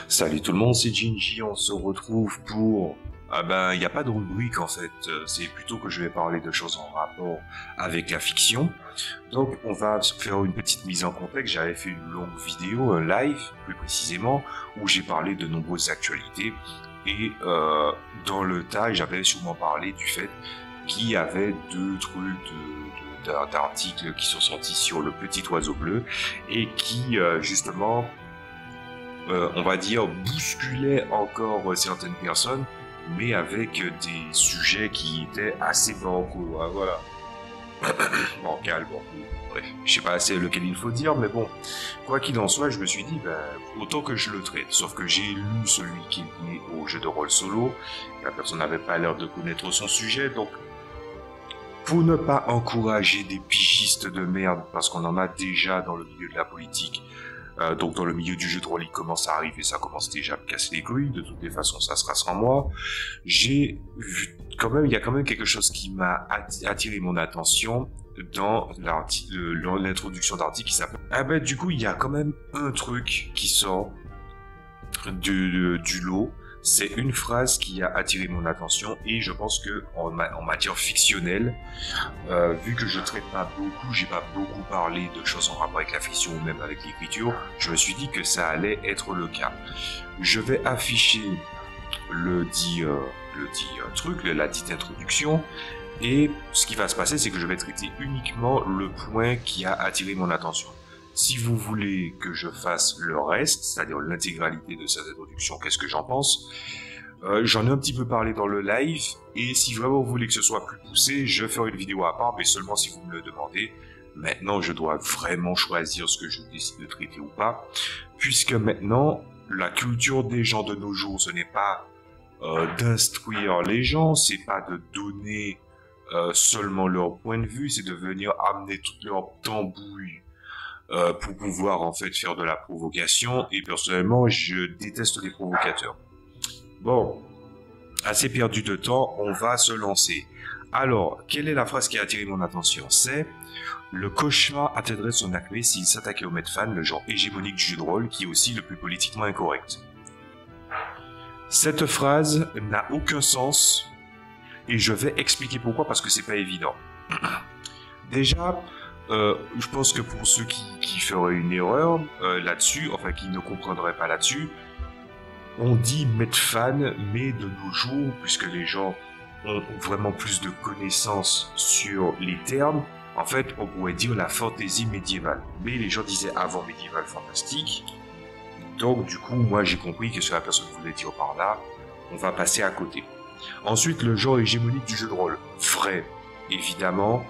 Salut tout le monde, c'est Ginji, on se retrouve pour... il n'y a pas de rubrique en fait, c'est plutôt que je vais parler de choses en rapport avec la fiction. Donc on va faire une petite mise en contexte, j'avais fait une longue vidéo, un live plus précisément, où j'ai parlé de nombreuses actualités. Et dans le tas, j'avais sûrement parlé du fait qu'il y avait deux trucs d'articles qui sont sortis sur le petit oiseau bleu et qui justement on va dire, bousculait encore certaines personnes, mais avec des sujets qui étaient assez bancals, hein, voilà. Bancal, bon, bref, je sais pas assez lequel il faut dire, mais bon, quoi qu'il en soit, je me suis dit, autant que je le traite, sauf que j'ai lu celui qui est lié au jeu de rôle solo, la personne n'avait pas l'air de connaître son sujet, donc pour ne pas encourager des pigistes de merde, parce qu'on en a déjà dans le milieu de la politique, donc dans le milieu du jeu de rôle, il commence à arriver, ça commence déjà à me casser les couilles, de toutes les façons ça sera sans moi. J'ai vu quand même, il y a quand même quelque chose qui m'a attiré mon attention dans l'introduction d'article qui s'appelle... du coup, il y a quand même un truc qui sort du lot. C'est une phrase qui a attiré mon attention et je pense que en matière fictionnelle, vu que je traite pas beaucoup, j'ai pas beaucoup parlé de choses en rapport avec la fiction ou même avec l'écriture, je me suis dit que ça allait être le cas. Je vais afficher le dit truc, la dite introduction, et ce qui va se passer, c'est que je vais traiter uniquement le point qui a attiré mon attention. Si vous voulez que je fasse le reste, c'est-à-dire l'intégralité de cette introduction, qu'est-ce que j'en pense? J'en ai un petit peu parlé dans le live, et si vraiment vous voulez que ce soit plus poussé, je ferai une vidéo à part, mais seulement si vous me le demandez. Maintenant, je dois vraiment choisir ce que je décide de traiter ou pas, puisque maintenant, la culture des gens de nos jours, ce n'est pas d'instruire les gens, c'est pas de donner seulement leur point de vue, c'est de venir amener toutes leurs tambouilles pour pouvoir en fait faire de la provocation, et personnellement je déteste les provocateurs. Bon, assez perdu de temps, on va se lancer. Alors, quelle est la phrase qui a attiré mon attention? C'est « Le cauchemar atteindrait son acmé s'il s'attaquait au Medfan, le genre hégémonique du jeu de rôle, qui est aussi le plus politiquement incorrect. » Cette phrase n'a aucun sens, et je vais expliquer pourquoi, parce que c'est pas évident. Déjà, je pense que pour ceux qui feraient une erreur là-dessus, enfin qui ne comprendraient pas là-dessus, on dit Medfan, mais de nos jours, puisque les gens ont vraiment plus de connaissances sur les termes, en fait, on pourrait dire la fantaisie médiévale. Mais les gens disaient avant médiéval fantastique, donc du coup, moi j'ai compris que ce que la personne voulait dire par là, on va passer à côté. Ensuite, le genre hégémonique du jeu de rôle. Vrai, évidemment.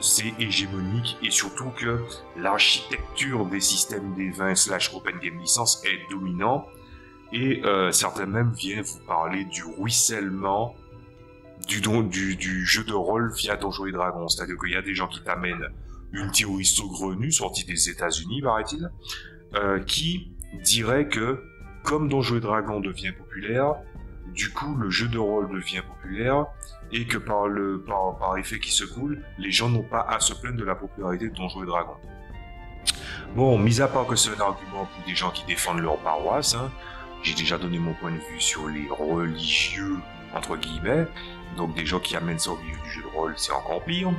C'est hégémonique et surtout que l'architecture des systèmes des 20 / Open Game License est dominant et certains même viennent vous parler du ruissellement du jeu de rôle via Donjons et Dragons. C'est-à-dire qu'il y a des gens qui t'amènent une théorie saugrenue sortie des États-Unis, paraît-il, qui dirait que comme Donjons et Dragons devient populaire, du coup le jeu de rôle devient populaire et que par effet qui se coule, les gens n'ont pas à se plaindre de la popularité de Donjons et Dragons. Bon, mis à part que c'est un argument pour des gens qui défendent leur paroisse, hein, j'ai déjà donné mon point de vue sur les religieux, entre guillemets, donc des gens qui amènent ça au milieu du jeu de rôle, c'est encore pire.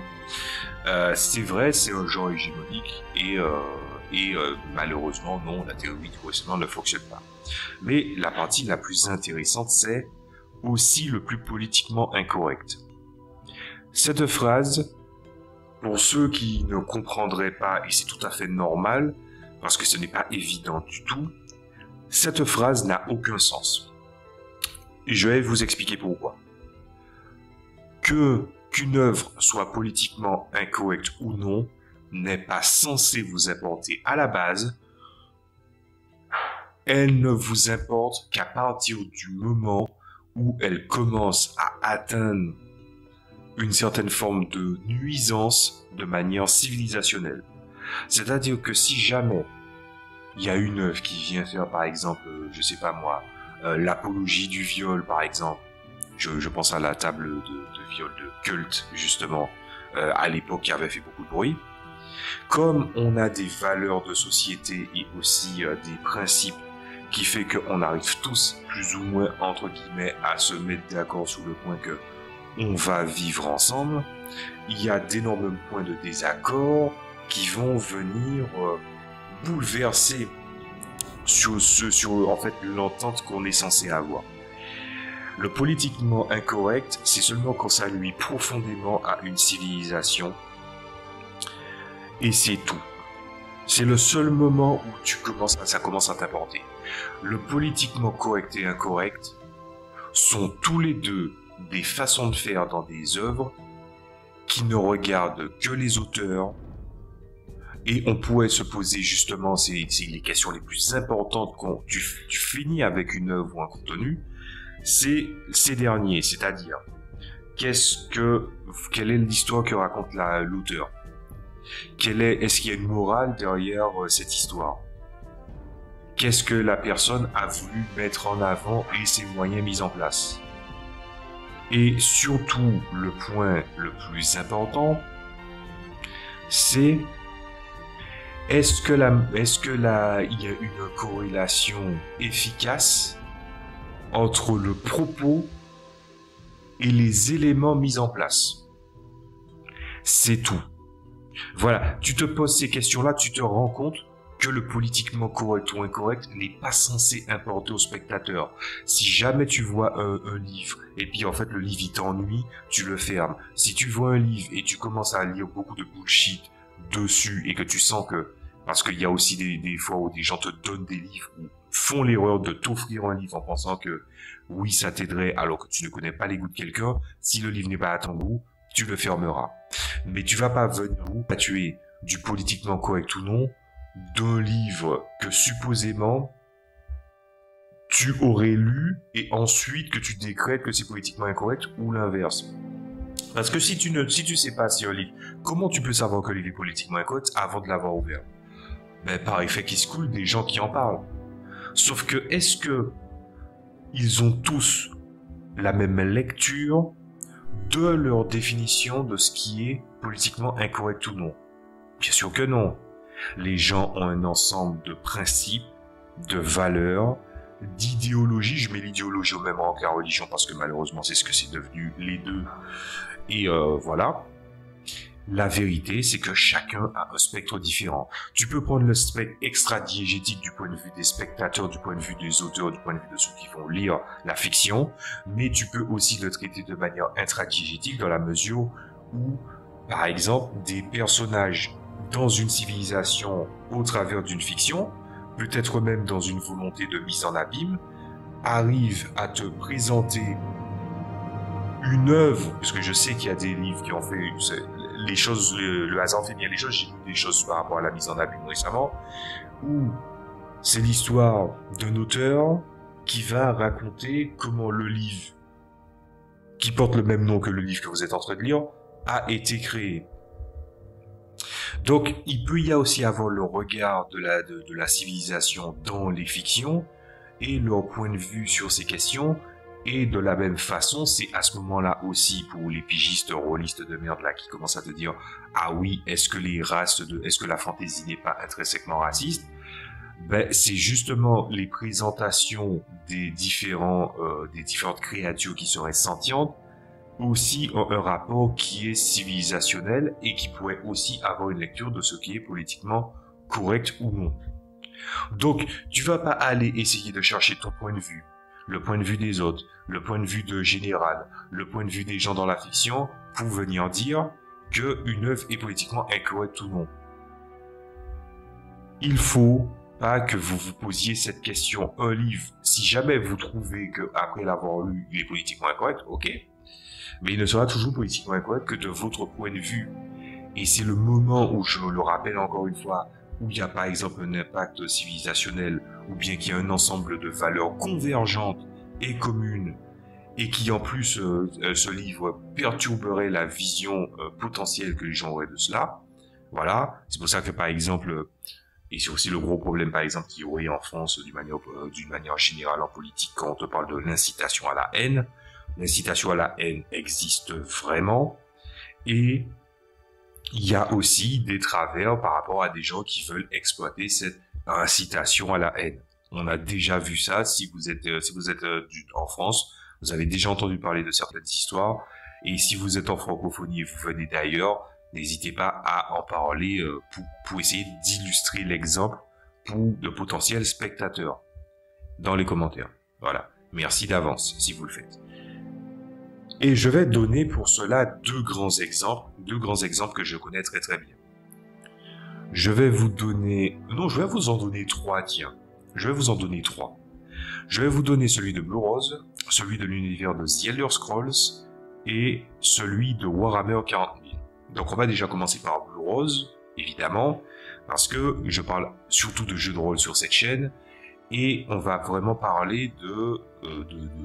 C'est vrai, c'est un genre hégémonique et malheureusement, non, la théorie du ruissellement ne fonctionne pas. Mais la partie la plus intéressante, c'est aussi le plus politiquement incorrect. Cette phrase, pour ceux qui ne comprendraient pas, et c'est tout à fait normal, parce que ce n'est pas évident du tout, cette phrase n'a aucun sens. Et je vais vous expliquer pourquoi. Qu'une œuvre soit politiquement incorrecte ou non, n'est pas censé vous importer à la base. Elle ne vous importe qu'à partir du moment où elle commence à atteindre une certaine forme de nuisance de manière civilisationnelle. C'est-à-dire que si jamais il y a une œuvre qui vient faire, par exemple, je sais pas moi, l'apologie du viol, par exemple, je pense à la table de viol de Cult, justement, à l'époque qui avait fait beaucoup de bruit. Comme on a des valeurs de société et aussi des principes qui fait qu'on arrive tous, plus ou moins, entre guillemets, à se mettre d'accord sur le point que on va vivre ensemble, il y a d'énormes points de désaccord qui vont venir bouleverser sur en fait l'entente qu'on est censé avoir. Le politiquement incorrect, c'est seulement quand ça nuit profondément à une civilisation, et c'est tout. C'est le seul moment où ça commence à t'apporter. Le politiquement correct et incorrect sont tous les deux des façons de faire dans des œuvres qui ne regardent que les auteurs, et on pourrait se poser justement, c'est les questions les plus importantes quand tu finis avec une œuvre ou un contenu, c'est ces derniers, c'est-à-dire quelle est l'histoire que raconte l'auteur, est-ce qu'il y a une morale derrière cette histoire, qu'est-ce que la personne a voulu mettre en avant et ses moyens mis en place. Et surtout, le point le plus important, c'est est-ce que il y a une corrélation efficace entre le propos et les éléments mis en place. C'est tout. Voilà, tu te poses ces questions-là, tu te rends compte que le politiquement correct ou incorrect n'est pas censé importer au spectateur. Si jamais tu vois un livre, et puis en fait le livre il t'ennuie, tu le fermes. Si tu vois un livre et tu commences à lire beaucoup de bullshit dessus, et que tu sens que, parce qu'il y a aussi des fois où des gens te donnent des livres, ou font l'erreur de t'offrir un livre en pensant que oui ça t'aiderait alors que tu ne connais pas les goûts de quelqu'un, si le livre n'est pas à ton goût, tu le fermeras. Mais tu vas pas venir tuer du politiquement correct ou non d'un livre que supposément tu aurais lu et ensuite que tu décrètes que c'est politiquement incorrect ou l'inverse. Parce que si tu sais pas si un livre, comment tu peux savoir que le livre est politiquement incorrect avant de l'avoir ouvert? Ben, par effet qui se coule des gens qui en parlent. Sauf que, est-ce que ils ont tous la même lecture de leur définition de ce qui est politiquement incorrect ou non? Bien sûr que non. Les gens ont un ensemble de principes, de valeurs, d'idéologies. Je mets l'idéologie au même rang que la religion parce que malheureusement c'est ce que c'est devenu les deux. Et voilà. La vérité, c'est que chacun a un spectre différent. Tu peux prendre le spectre extra-diégétique du point de vue des spectateurs, du point de vue des auteurs, du point de vue de ceux qui vont lire la fiction, mais tu peux aussi le traiter de manière intra-diégétique dans la mesure où, par exemple, des personnages dans une civilisation au travers d'une fiction, peut-être même dans une volonté de mise en abîme, arrivent à te présenter une œuvre, parce que je sais qu'il y a des livres qui ont fait les choses, le hasard fait bien les choses, j'ai lu des choses par rapport à la mise en abîme récemment, où c'est l'histoire d'un auteur qui va raconter comment le livre, qui porte le même nom que le livre que vous êtes en train de lire, a été créé. Donc, il peut y aussi avoir le regard de la civilisation dans les fictions et leur point de vue sur ces questions. Et de la même façon, c'est à ce moment-là aussi pour les pigistes rôlistes de merde là qui commencent à te dire ah oui, est-ce que la fantaisie n'est pas intrinsèquement raciste? Ben c'est justement les présentations des différentes créatures qui seraient sentientes aussi ont un rapport qui est civilisationnel et qui pourrait aussi avoir une lecture de ce qui est politiquement correct ou non. Donc, tu vas pas aller essayer de chercher ton point de vue, le point de vue des autres, le point de vue de général, le point de vue des gens dans la fiction, pour venir dire qu'une œuvre est politiquement incorrecte ou non. Il faut pas que vous vous posiez cette question. Un livre, si jamais vous trouvez qu'après l'avoir lu, il est politiquement incorrect, ok. Mais il ne sera toujours politiquement incorrect que de votre point de vue. Et c'est le moment où, je le rappelle encore une fois, où il y a par exemple un impact civilisationnel, ou bien qu'il y a un ensemble de valeurs convergentes et communes, et qui en plus, ce livre perturberait la vision potentielle que les gens auraient de cela. Voilà, c'est pour ça que par exemple, et c'est aussi le gros problème par exemple qu'il y aurait en France d'une manière générale en politique quand on te parle de l'incitation à la haine. L'incitation à la haine existe vraiment, et il y a aussi des travers par rapport à des gens qui veulent exploiter cette incitation à la haine. On a déjà vu ça. Si vous êtes en France, vous avez déjà entendu parler de certaines histoires. Et si vous êtes en francophonie et vous venez d'ailleurs, n'hésitez pas à en parler pour essayer d'illustrer l'exemple pour de potentiels spectateurs dans les commentaires. Voilà. Merci d'avance si vous le faites. Et je vais donner pour cela deux grands exemples que je connais très très bien. Je vais vous en donner trois, tiens. Je vais vous en donner trois. Je vais vous donner celui de Blue Rose, celui de l'univers de The Elder Scrolls et celui de Warhammer 40 000. Donc on va déjà commencer par Blue Rose, évidemment, parce que je parle surtout de jeux de rôle sur cette chaîne, et on va vraiment parler de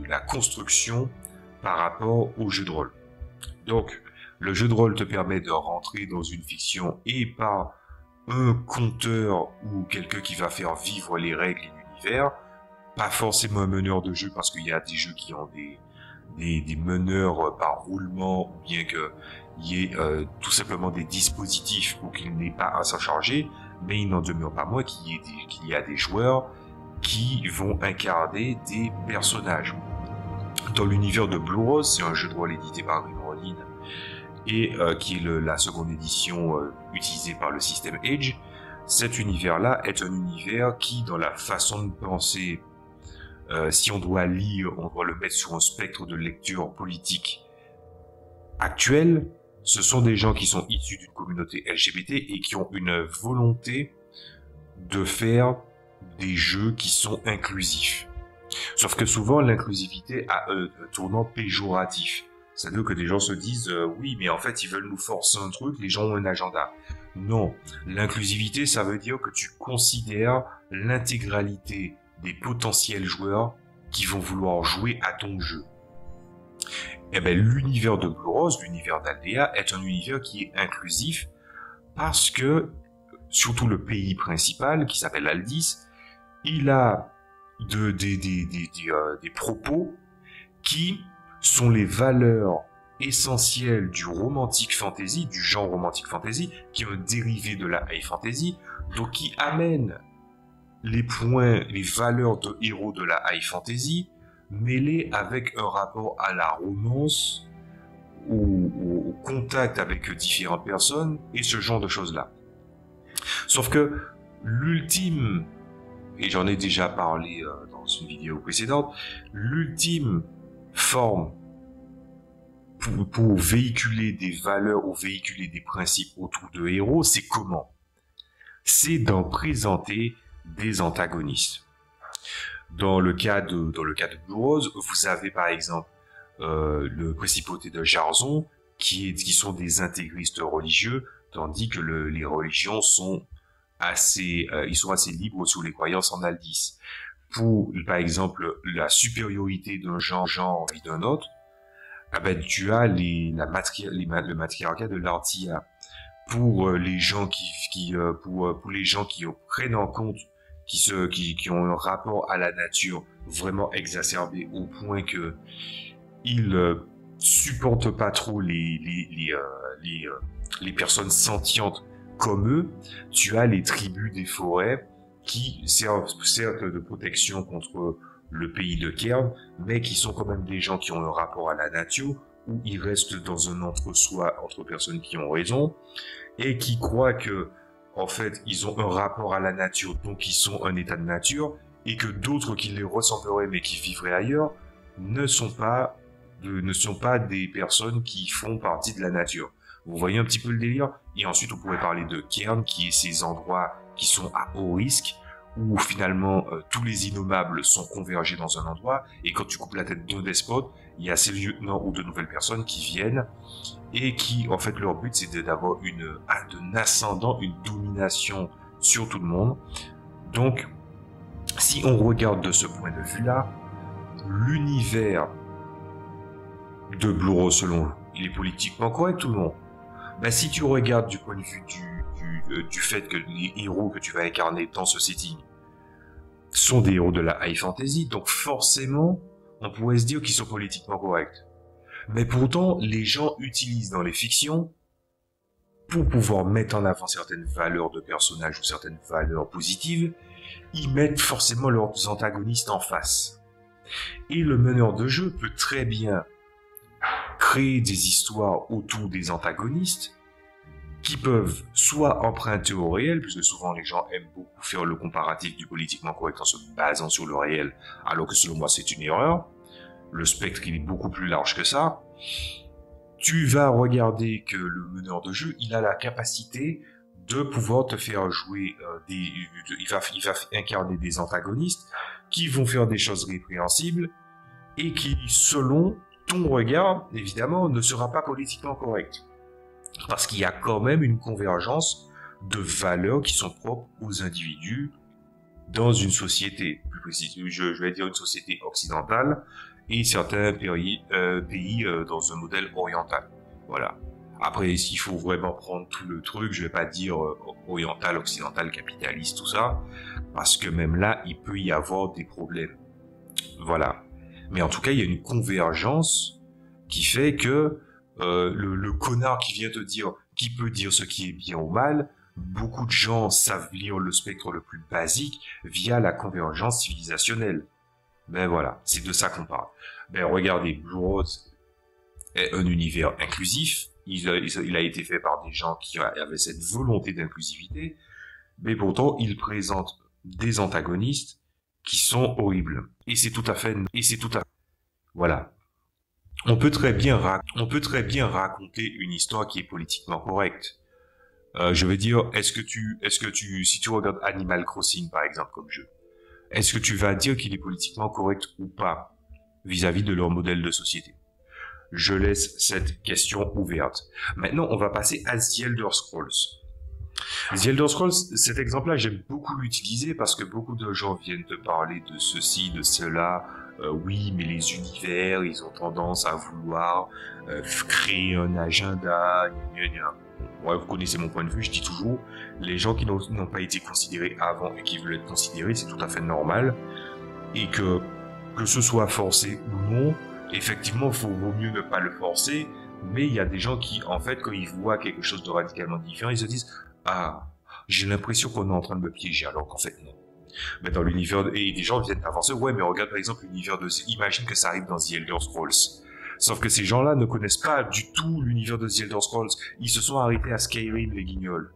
la construction par rapport au jeu de rôle. Donc, le jeu de rôle te permet de rentrer dans une fiction et par un conteur ou quelqu'un qui va faire vivre les règles et l'univers, pas forcément un meneur de jeu parce qu'il y a des jeux qui ont des meneurs par roulement ou bien qu'il y ait tout simplement des dispositifs pour qu'il n'ait pas à s'en charger, mais il n'en demeure pas moins qu'il y a des joueurs qui vont incarner des personnages. Dans l'univers de Blue Rose, c'est un jeu de rôle édité par Green Ronin et qui est la seconde édition utilisée par le système Age. Cet univers-là est un univers qui, dans la façon de penser, si on doit lire, on doit le mettre sur un spectre de lecture politique actuel, ce sont des gens qui sont issus d'une communauté LGBT et qui ont une volonté de faire des jeux qui sont inclusifs. Sauf que souvent, l'inclusivité a un tournant péjoratif. C'est-à-dire que des gens se disent oui, mais en fait, ils veulent nous forcer un truc, les gens ont un agenda. Non, l'inclusivité, ça veut dire que tu considères l'intégralité des potentiels joueurs qui vont vouloir jouer à ton jeu. Eh bien, l'univers de Blue Rose, l'univers d'Aldea, est un univers qui est inclusif parce que, surtout le pays principal, qui s'appelle Aldis, il a des propos qui sont les valeurs essentielles du romantic fantasy, du genre romantic fantasy, qui est un dérivé de la high fantasy, donc qui amène les valeurs de héros de la high fantasy, mêlés avec un rapport à la romance, au contact avec différentes personnes, et ce genre de choses-là. Sauf que l'ultime, et j'en ai déjà parlé dans une vidéo précédente, l'ultime forme pour véhiculer des valeurs ou véhiculer des principes autour de héros, c'est comment? C'est d'en présenter des antagonistes. Dans le cas de Blue Rose, vous avez par exemple le principauté de Jarzon, qui sont des intégristes religieux, tandis que les religions sont assez libres sur les croyances en Aldis. Pour, par exemple, la supériorité d'un genre et d'un autre, tu as le matriarcat de l'Artia. Pour les gens pour les gens qui prennent en compte, qui ont un rapport à la nature vraiment exacerbé au point que ils supportent pas trop les personnes sentientes comme eux, tu as les tribus des forêts qui servent de protection contre le pays de Kern, mais qui sont quand même des gens qui ont un rapport à la nature, où ils restent dans un entre-soi entre personnes qui ont raison, et qui croient que, en fait, ils ont un rapport à la nature, donc ils sont un état de nature, et que d'autres qui les ressembleraient mais qui vivraient ailleurs ne sont pas des personnes qui font partie de la nature. Vous voyez un petit peu le délire? Et ensuite, on pourrait parler de Cairn, qui est ces endroits qui sont à haut risque, où finalement tous les innommables sont convergés dans un endroit, et quand tu coupes la tête d'un despote, il y a ces lieutenants ou de nouvelles personnes qui viennent, et qui, en fait, leur but, c'est d'avoir un ascendant, une domination sur tout le monde. Donc, si on regarde de ce point de vue-là, l'univers de Blue Rose, selon vous, il est politiquement correct ou non? Ben, si tu regardes du point de vue du fait que les héros que tu vas incarner dans ce setting sont des héros de la high fantasy, donc forcément, on pourrait se dire qu'ils sont politiquement corrects. Mais pourtant, les gens utilisent dans les fictions, pour pouvoir mettre en avant certaines valeurs de personnages ou certaines valeurs positives, ils mettent forcément leurs antagonistes en face. Et le meneur de jeu peut très bien créer des histoires autour des antagonistes qui peuvent soit emprunter au réel, puisque souvent les gens aiment beaucoup faire le comparatif du politiquement correct en se basant sur le réel, alors que selon moi c'est une erreur. Le spectre il est beaucoup plus large que ça. Tu vas regarder que le meneur de jeu, il a la capacité de pouvoir te faire jouer il va incarner des antagonistes qui vont faire des choses répréhensibles et qui, selon ton regard, évidemment, ne sera pas politiquement correct. Parce qu'il y a quand même une convergence de valeurs qui sont propres aux individus dans une société, plus précisément, je vais dire une société occidentale et certains pays dans un modèle oriental. Voilà. Après, s'il faut vraiment prendre tout le truc, je vais pas dire oriental, occidental, capitaliste, tout ça, parce que même là, il peut y avoir des problèmes. Voilà. Mais en tout cas, il y a une convergence qui fait que le connard qui vient te dire, qui peut dire ce qui est bien ou mal, beaucoup de gens savent lire le spectre le plus basique via la convergence civilisationnelle. Ben voilà, c'est de ça qu'on parle. Ben regardez, Blue Rose est un univers inclusif. Il a été fait par des gens qui avaient cette volonté d'inclusivité, mais pourtant il présente des antagonistes qui sont horribles. Et c'est tout à fait, voilà. On peut très bien raconter une histoire qui est politiquement correcte. Je veux dire, si tu regardes Animal Crossing par exemple comme jeu, est-ce que tu vas dire qu'il est politiquement correct ou pas vis-à-vis de leur modèle de société? Je laisse cette question ouverte. Maintenant, on va passer à The Elder Scrolls. The Elder Scrolls, cet exemple-là, j'aime beaucoup l'utiliser parce que beaucoup de gens viennent te parler de ceci, de cela. Oui, mais les univers, ils ont tendance à vouloir créer un agenda. Ouais, vous connaissez mon point de vue, je dis toujours, les gens qui n'ont pas été considérés avant et qui veulent être considérés, c'est tout à fait normal. Et que ce soit forcé ou non, effectivement, vaut mieux ne pas le forcer, mais il y a des gens qui, en fait, quand ils voient quelque chose de radicalement différent, ils se disent « Ah, j'ai l'impression qu'on est en train de me piéger, alors qu'en fait, non. » Mais dans l'univers, et des gens viennent avancer « Ouais, mais regarde par exemple l'univers de... Imagine que ça arrive dans The Elder Scrolls. » Sauf que ces gens-là ne connaissent pas du tout l'univers de The Elder Scrolls. Ils se sont arrêtés à Skyrim, les guignols.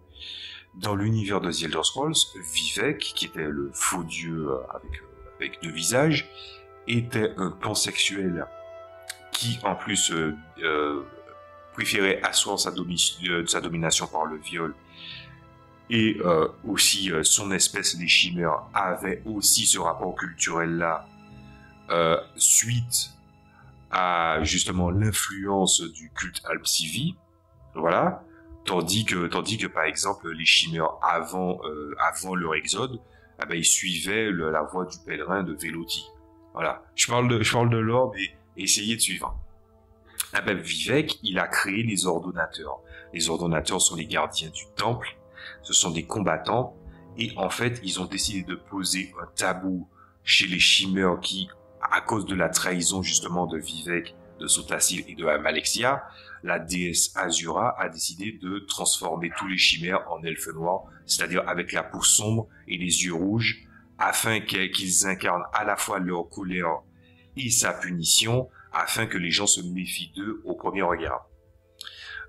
Dans l'univers de The Elder Scrolls, Vivek, qui était le faux dieu avec deux visages, était un pansexuel qui en plus préférait asseoir sa domination par le viol. Et aussi son espèce, les chimères, avait aussi ce rapport culturel-là suite à justement l'influence du culte Alpsivi. Voilà. Tandis que par exemple les chimères avant leur exode, eh ben, ils suivaient la voie du pèlerin de Véloti. Voilà. Je parle de l'or, mais essayez de suivre. Eh ben, Vivek, il a créé les ordonnateurs. Les ordonnateurs sont les gardiens du temple. Ce sont des combattants. Et en fait, ils ont décidé de poser un tabou chez les chimères qui, à cause de la trahison justement de Vivek, de Sotasil et de Amalexia, la déesse Azura a décidé de transformer tous les chimères en elfes noirs, c'est-à-dire avec la peau sombre et les yeux rouges, afin qu'ils incarnent à la fois leur colère et sa punition, afin que les gens se méfient d'eux au premier regard.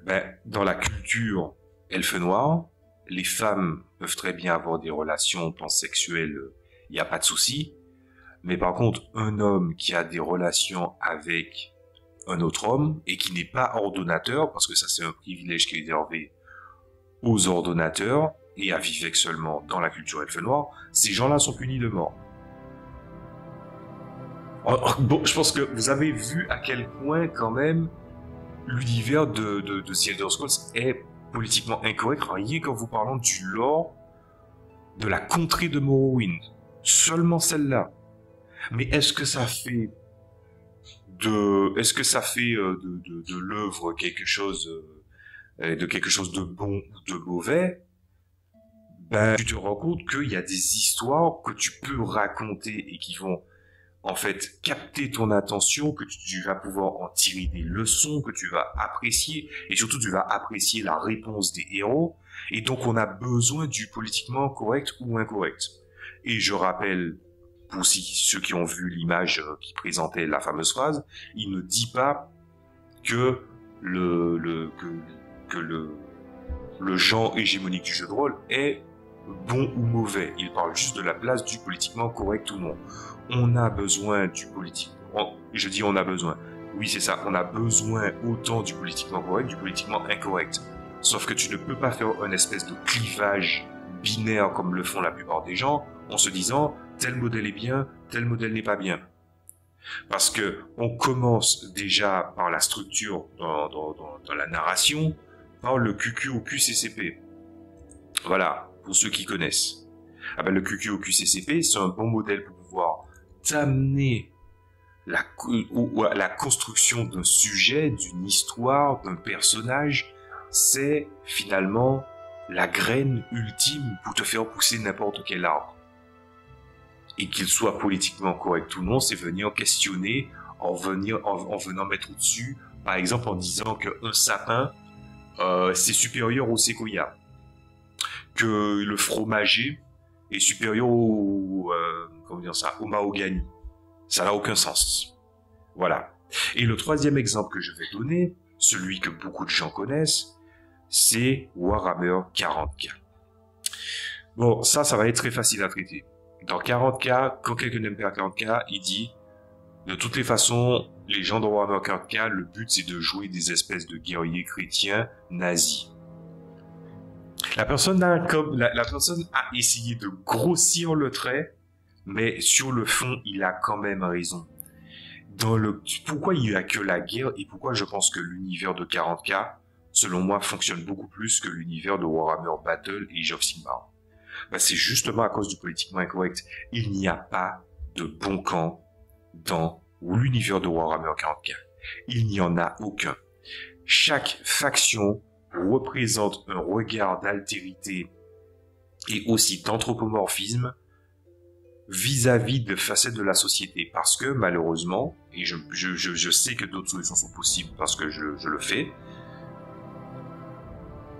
Ben, dans la culture elfe noire, les femmes peuvent très bien avoir des relations pansexuelles, il n'y a pas de souci. Mais par contre, un homme qui a des relations avec un autre homme et qui n'est pas ordonnateur, parce que ça c'est un privilège qui est réservé aux ordonnateurs et à Vivek seulement dans la culture elfe noire, ces gens-là sont punis de mort. Bon, je pense que vous avez vu à quel point quand même l'univers de The Elder Scrolls est politiquement incorrect, rien qu'en vous parlant du lore de la contrée de Morrowind. Seulement celle-là. Mais est-ce que ça fait de l'œuvre quelque chose de bon ou de mauvais? Ben, tu te rends compte qu'il y a des histoires que tu peux raconter et qui vont en fait capter ton attention, que tu vas pouvoir en tirer des leçons, que tu vas apprécier, et surtout tu vas apprécier la réponse des héros, et donc on a besoin du politiquement correct ou incorrect. Et je rappelle, pour ceux qui ont vu l'image qui présentait la fameuse phrase, il ne dit pas que le genre hégémonique du jeu de rôle est bon ou mauvais. Il parle juste de la place du politiquement correct ou non. On a besoin du politique. Je dis on a besoin. Oui, c'est ça. On a besoin autant du politiquement correct, du politiquement incorrect. Sauf que tu ne peux pas faire une espèce de clivage binaire comme le font la plupart des gens en se disant tel modèle est bien, tel modèle n'est pas bien. Parce que on commence déjà par la structure dans la narration, par le QQ au QCCP. Voilà, pour ceux qui connaissent. Ah ben, le QQ au QCCP, c'est un bon modèle pour pouvoir t'amener la construction d'un sujet, d'une histoire, d'un personnage. C'est finalement la graine ultime pour te faire pousser n'importe quel arbre. Et qu'il soit politiquement correct ou non, c'est venir questionner en venant mettre au-dessus, par exemple en disant qu'un sapin, c'est supérieur au séquoia, que le fromager est supérieur au mahogany. Ça n'a aucun sens. Voilà. Et le troisième exemple que je vais donner, celui que beaucoup de gens connaissent, c'est Warhammer 40K. Bon, ça va être très facile à traiter. Dans 40K, quand quelqu'un n'aime pas 40K, il dit, de toutes les façons, les gens de Warhammer 40K, le but c'est de jouer des espèces de guerriers chrétiens nazis. La personne a essayé de grossir le trait, mais sur le fond, il a quand même raison. Pourquoi il n'y a que la guerre et pourquoi je pense que l'univers de 40K, selon moi, fonctionne beaucoup plus que l'univers de Warhammer Battle et Age of Sigmar. Ben, c'est justement à cause du politiquement incorrect. Il n'y a pas de bon camp dans l'univers de Warhammer 40K. Il n'y en a aucun. Chaque faction représente un regard d'altérité et aussi d'anthropomorphisme vis-à-vis de facettes de la société. Parce que malheureusement, et je sais que d'autres solutions sont possibles parce que je le fais,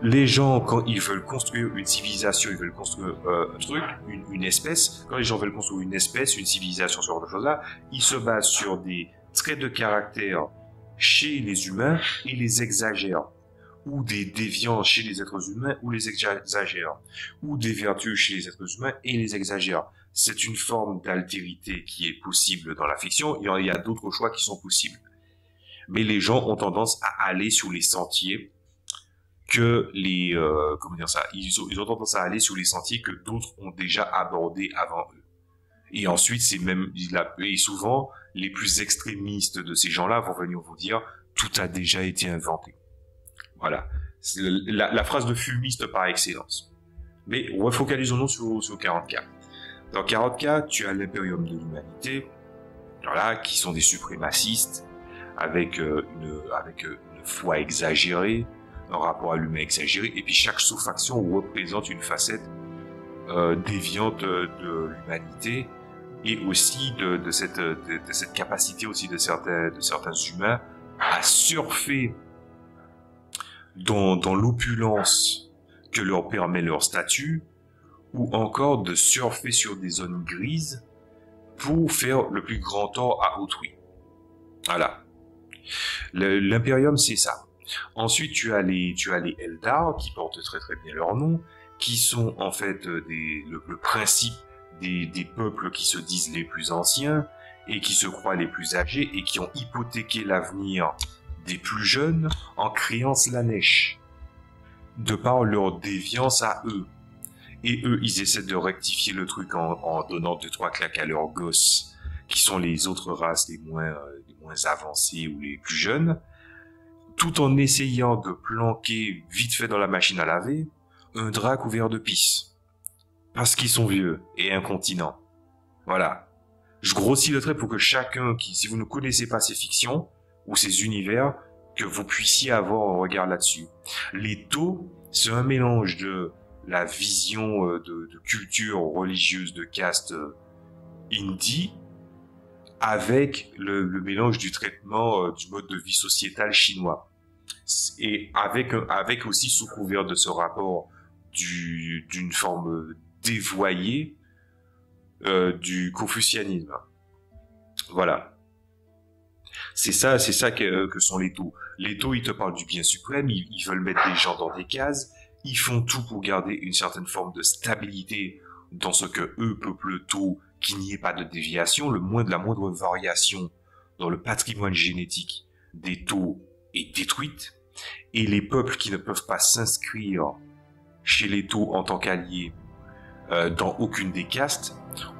les gens, quand ils veulent construire une civilisation, ils veulent construire un truc, une espèce, quand les gens veulent construire une espèce, une civilisation, ce genre de choses-là, ils se basent sur des traits de caractère chez les humains et les exagèrent. Ou des déviances chez les êtres humains ou les exagèrent. Ou des vertus chez les êtres humains et les exagèrent. C'est une forme d'altérité qui est possible dans la fiction. Il y a d'autres choix qui sont possibles. Mais les gens ont tendance à aller sur les sentiers que les ils ont tendance à aller sur les sentiers que d'autres ont déjà abordés avant eux. Et ensuite, et souvent, les plus extrémistes de ces gens-là vont venir vous dire tout a déjà été inventé. Voilà. C'est la phrase de fumiste par excellence. Mais refocalisons-nous sur 40K. Dans 40K, tu as l'Imperium de l'humanité, voilà, qui sont des suprémacistes, avec une foi exagérée, un rapport à l'humain exagéré, et puis chaque sous-faction représente une facette déviante de l'humanité, et aussi de cette capacité aussi de certains humains à surfer dans l'opulence que leur permet leur statut, ou encore de surfer sur des zones grises pour faire le plus grand tort à autrui. Voilà. L'Imperium, c'est ça. Ensuite, tu as les Eldar, qui portent très très bien leur nom, qui sont en fait le principe des peuples qui se disent les plus anciens et qui se croient les plus âgés et qui ont hypothéqué l'avenir des plus jeunes en créant Slaanesh, de par leur déviance à eux. Et eux, ils essaient de rectifier le truc en donnant 2-3 claques à leurs gosses, qui sont les autres races les moins avancées ou les plus jeunes, tout en essayant de planquer vite fait dans la machine à laver un drap couvert de pisse. Parce qu'ils sont vieux et incontinents. Voilà. Je grossis le trait pour que chacun si vous ne connaissez pas ces fictions ou ces univers, que vous puissiez avoir un regard là-dessus. Les Tau, c'est un mélange de la vision de culture religieuse de caste indie avec le mélange du traitement du mode de vie sociétal chinois. Et avec aussi sous couvert de ce rapport d'une forme dévoyée, du confucianisme. Voilà. C'est ça que sont les taux. Les taux, ils te parlent du bien suprême, ils veulent mettre les gens dans des cases, ils font tout pour garder une certaine forme de stabilité dans ce que eux, peuple taux, qu'il n'y ait pas de déviation, la moindre variation dans le patrimoine génétique des taux est détruite, et les peuples qui ne peuvent pas s'inscrire chez les taux en tant qu'alliés dans aucune des castes,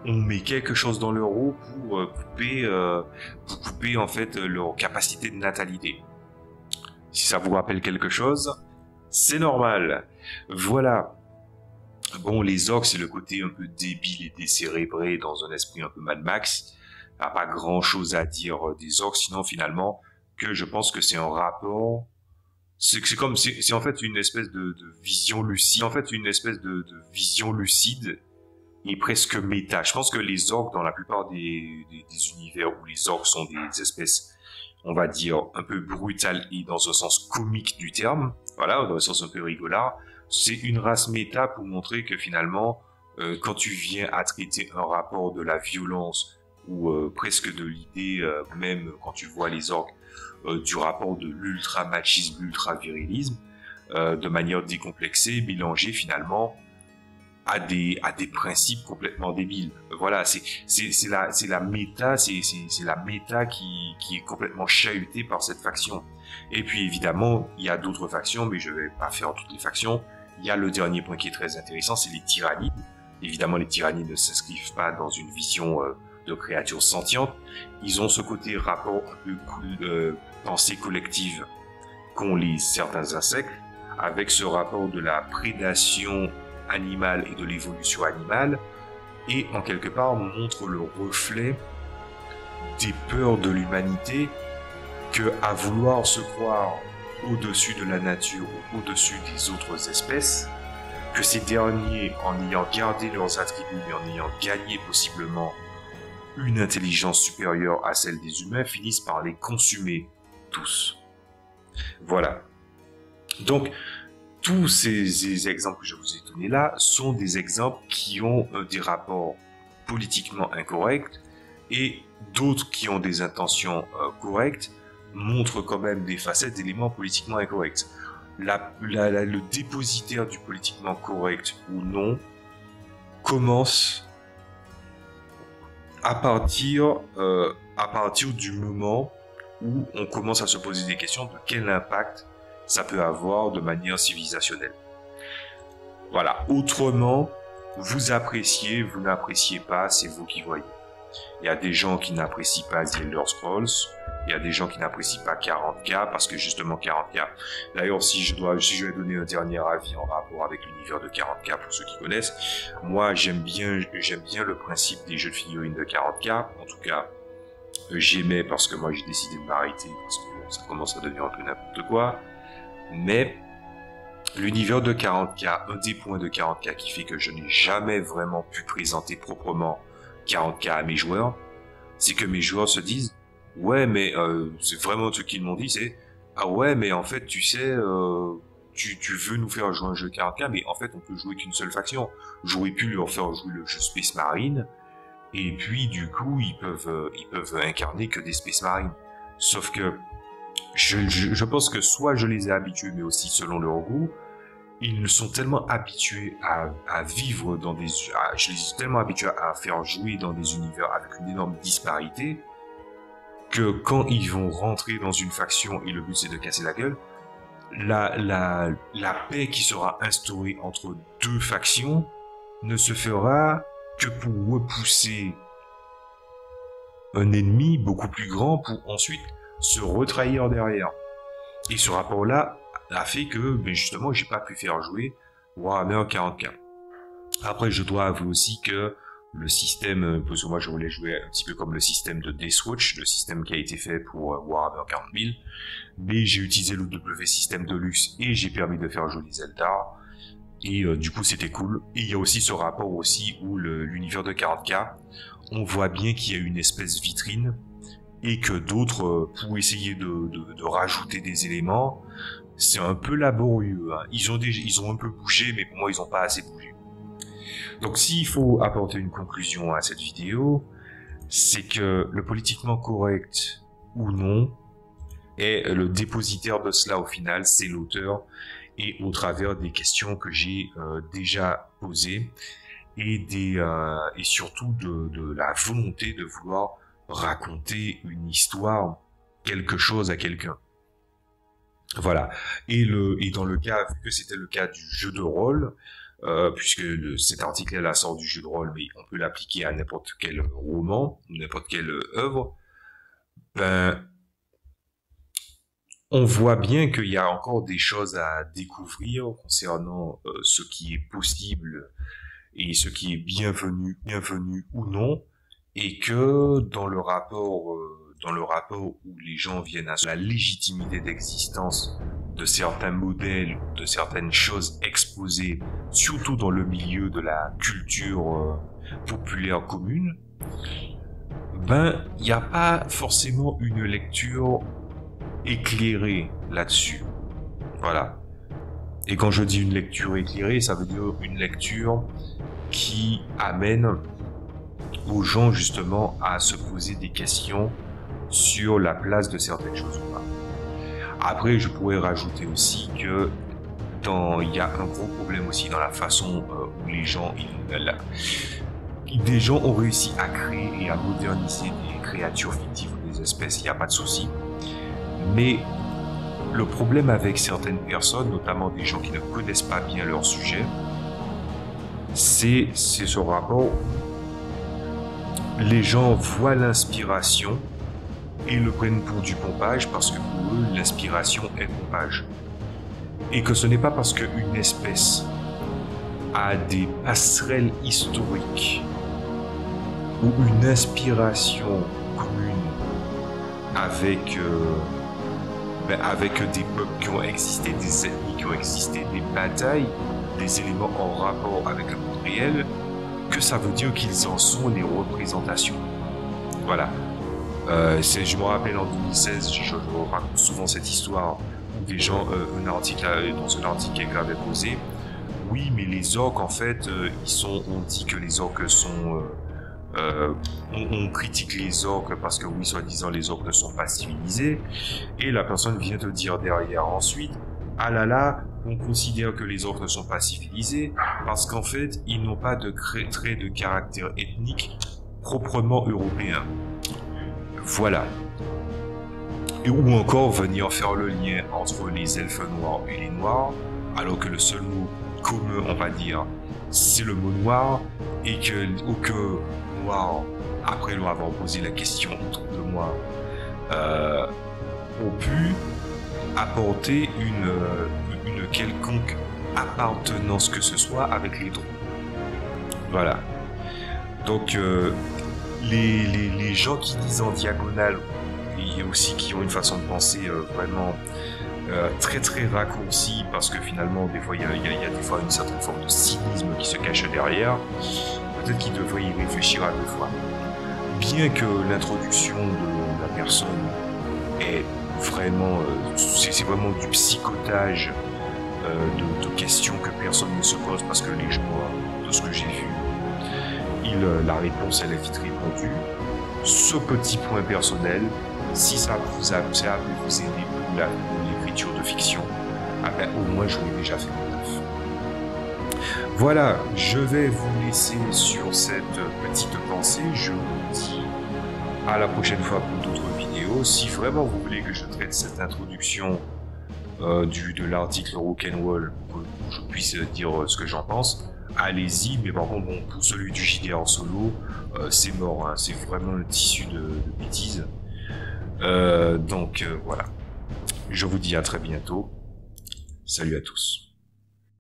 on met quelque chose dans leur eau pour couper en fait leur capacité de natalité. Si ça vous rappelle quelque chose, c'est normal. Voilà. Bon, les orques, c'est le côté un peu débile et décérébré dans un esprit un peu Mad Max. Il n'y a pas grand chose à dire des orques, sinon finalement que je pense que c'est un rapport. C'est en fait une espèce de vision lucide. En fait, une espèce de vision lucide et presque méta. Je pense que les orques, dans la plupart des univers où les orques sont des espèces, on va dire, un peu brutales et dans un sens comique du terme, voilà, dans un sens un peu rigolard, c'est une race méta pour montrer que finalement, quand tu viens à traiter un rapport de la violence ou presque de l'idée, même quand tu vois les orques, du rapport de l'ultra-machisme, l'ultra-virilisme, de manière décomplexée, mélangée finalement à des principes complètement débiles. Voilà, c'est la méta, c'est la méta qui est complètement chahutée par cette faction. Et puis évidemment, il y a d'autres factions, mais je vais pas faire toutes les factions. Il y a le dernier point qui est très intéressant, c'est les tyrannides. Évidemment, les tyrannides ne s'inscrivent pas dans une vision de créatures sentientes. Ils ont ce côté rapport un peu pensée collective qu'ont certains insectes, avec ce rapport de la prédation animale et de l'évolution animale, et en quelque part montre le reflet des peurs de l'humanité que, à vouloir se croire au-dessus de la nature ou au-dessus des autres espèces, que ces derniers, en ayant gardé leurs attributs et en ayant gagné possiblement une intelligence supérieure à celle des humains, finissent par les consumer tous. Voilà. Donc, tous ces exemples que je vous ai donnés là sont des exemples qui ont des rapports politiquement incorrects, et d'autres qui ont des intentions correctes montrent quand même des facettes d'éléments politiquement incorrects. Le dépositaire du politiquement correct ou non commence à partir du moment où on commence à se poser des questions de quel impact ça peut avoir de manière civilisationnelle. Voilà. Autrement, vous appréciez, vous n'appréciez pas, c'est vous qui voyez. Il y a des gens qui n'apprécient pas The Elder Scrolls, il y a des gens qui n'apprécient pas 40K, parce que justement 40K. D'ailleurs, si je vais donner un dernier avis en rapport avec l'univers de 40K pour ceux qui connaissent, moi j'aime bien le principe des jeux de figurines de 40K. En tout cas, j'aimais parce que moi j'ai décidé de m'arrêter parce que bon, ça commence à devenir un peu n'importe quoi. Mais l'univers de 40K, un des points de 40K qui fait que je n'ai jamais vraiment pu présenter proprement 40K à mes joueurs, c'est que mes joueurs se disent « Ouais, mais c'est vraiment ce qu'ils m'ont dit, c'est « Ah ouais, mais en fait, tu sais, tu veux nous faire jouer un jeu 40K, mais en fait, on peut jouer qu'une seule faction. J'aurais pu leur faire jouer le jeu Space Marine, et puis du coup, ils peuvent incarner que des Space Marines. Sauf que je pense que soit je les ai habitués, mais aussi selon leur goût, ils sont tellement habitués à vivre dans des... je les ai tellement habitués à faire jouer dans des univers avec une énorme disparité, que quand ils vont rentrer dans une faction et le but c'est de casser la gueule, la paix qui sera instaurée entre deux factions ne se fera que pour repousser un ennemi beaucoup plus grand pour ensuite se retrahir derrière. Et ce rapport-là a fait que, ben justement, j'ai pas pu faire jouer Warhammer 40K. Après, je dois avouer aussi que le système, parce que moi je voulais jouer un petit peu comme le système de Deathwatch, le système qui a été fait pour Warhammer 40 000, mais j'ai utilisé le W système de luxe et j'ai permis de faire jouer les Eldar, et du coup c'était cool. Et il y a aussi ce rapport aussi où l'univers de 40K, on voit bien qu'il y a une espèce vitrine, et que d'autres, pour essayer de rajouter des éléments, c'est un peu laborieux. Hein. Ils ont un peu bougé, mais pour moi ils n'ont pas assez bougé. Donc s'il faut apporter une conclusion à cette vidéo, c'est que le politiquement correct ou non est le dépositaire de cela au final, c'est l'auteur, et au travers des questions que j'ai déjà posées, et surtout de la volonté de vouloir raconter une histoire, quelque chose à quelqu'un. Voilà. Et dans le cas, vu que c'était le cas du jeu de rôle, puisque cet article-là sort du jeu de rôle, mais on peut l'appliquer à n'importe quel roman, n'importe quelle œuvre, ben, on voit bien qu'il y a encore des choses à découvrir concernant ce qui est possible et ce qui est bienvenu ou non, et que dans le rapport où les gens viennent à la légitimité d'existence de certains modèles, de certaines choses exposées, surtout dans le milieu de la culture populaire commune, ben, il n'y a pas forcément une lecture éclairée là-dessus. Voilà. Et quand je dis une lecture éclairée, ça veut dire une lecture qui amène aux gens justement à se poser des questions sur la place de certaines choses ou pas. Après, je pourrais rajouter aussi que il y a un gros problème aussi dans la façon où les gens, des gens ont réussi à créer et à moderniser des créatures fictives ou des espèces, il n'y a pas de souci. Mais le problème avec certaines personnes, notamment des gens qui ne connaissent pas bien leur sujet, c'est ce rapport où les gens voient l'inspiration et le prennent pour du pompage parce que pour eux, l'inspiration est pompage. Et que ce n'est pas parce qu'une espèce a des passerelles historiques ou une inspiration commune avec des peuples qui ont existé, des ethnies qui ont existé, des batailles, des éléments en rapport avec le monde réel, que ça veut dire qu'ils en sont les représentations. Voilà. Je me rappelle en 2016, je raconte souvent cette histoire où des gens, dans un article quelqu'un avait posé, oui, mais les orques, en fait, on dit que les orques sont... on critique les orques parce que oui, soi-disant, les orques ne sont pas civilisés, et la personne vient te dire derrière ensuite, ah là là, on considère que les orques ne sont pas civilisés parce qu'en fait, ils n'ont pas de traits de caractère ethnique proprement européens. Voilà. Ou encore venir faire le lien entre les elfes noirs et les noirs, alors que le seul mot commun, on va dire, c'est le mot noir, et que noir, après leur avoir posé la question autour de moi, ont pu apporter une quelconque appartenance que ce soit avec les drôles. Voilà. Donc, les gens qui lisent en diagonale, et aussi qui ont une façon de penser vraiment très très raccourcie, parce que finalement des fois il y a des fois une certaine forme de cynisme qui se cache derrière, peut-être qu'ils devraient y réfléchir à deux fois. Bien que l'introduction de la personne est vraiment, c'est vraiment du psychotage de questions que personne ne se pose, parce que les gens, de ce que j'ai vu, la réponse elle est vite répondue. Ce petit point personnel, si ça vous a pu vous aider pour l'écriture de fiction, ah ben, au moins j'aurais déjà fait mon taf. Voilà, je vais vous laisser sur cette petite pensée. Je vous dis à la prochaine fois pour d'autres vidéos. Si vraiment vous voulez que je traite cette introduction de l'article Rock'n'Roll, pour que je puisse dire ce que j'en pense, allez-y. Mais par contre, bon, pour celui du JDR en solo, c'est mort, hein, c'est vraiment le tissu de bêtises. Donc voilà, je vous dis à très bientôt. Salut à tous.